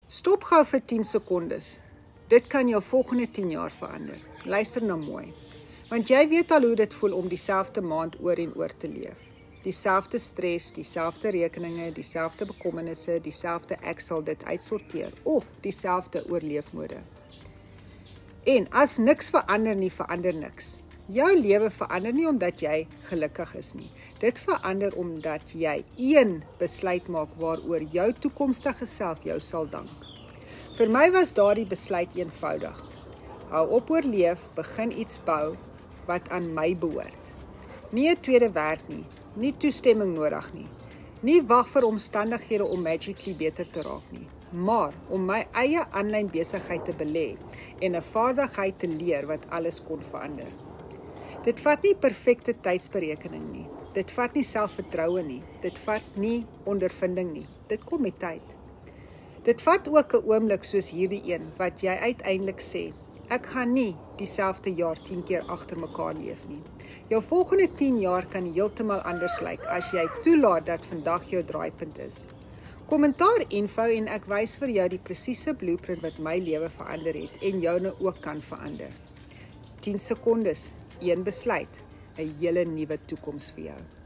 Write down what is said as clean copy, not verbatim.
Stop gou vir 10 sekondes. Dit kan jou volgende 10 jaar verander. Luister nou mooi. Want jy weet al hoe dit voel om dieselfde maand oor en oor te leef. Dieselfde stres, dieselfde rekeninge, dieselfde bekommernisse, dieselfde ek sal dit uitsorteer of dieselfde oorleefmode. En as niks verander nie, verander niks. Jou lewe verander nie omdat jy gelukkig is nie. Dit verander omdat jy een besluit maak waaroor jou toekomstige self jou sal dank. Vir my was daardie besluit eenvoudig. Hou op oorleef, begin iets bou wat aan my behoort. Nie 'n tweede werk nie, nie toestemming nodig nie. Nie wag vir omstandighede om magically beter te raak nie, maar om my eie aanlyn besigheid te belê en 'n vaardigheid te leer wat alles kon verander. Dit vat nie perfekte tydsberekening nie. Dit vat nie selfvertroue nie. Dit vat nie ondervinding nie. Dit kom met tyd. Dit vat ook 'n oomblik soos hierdie een wat jy uiteindelik sê, ek gaan nie dieselfde jaar 10 keer agter mekaar leef nie. Jou volgende 10 jaar kan heeltemal anders lyk as jy toelaat dat vandag jou draaipunt is. Kommentaar info en ek wys vir jou die presiese blueprint wat my lewe verander het en joune ook kan verander. 10 sekondes, een besluit, 'n hele nuwe toekoms vir jou.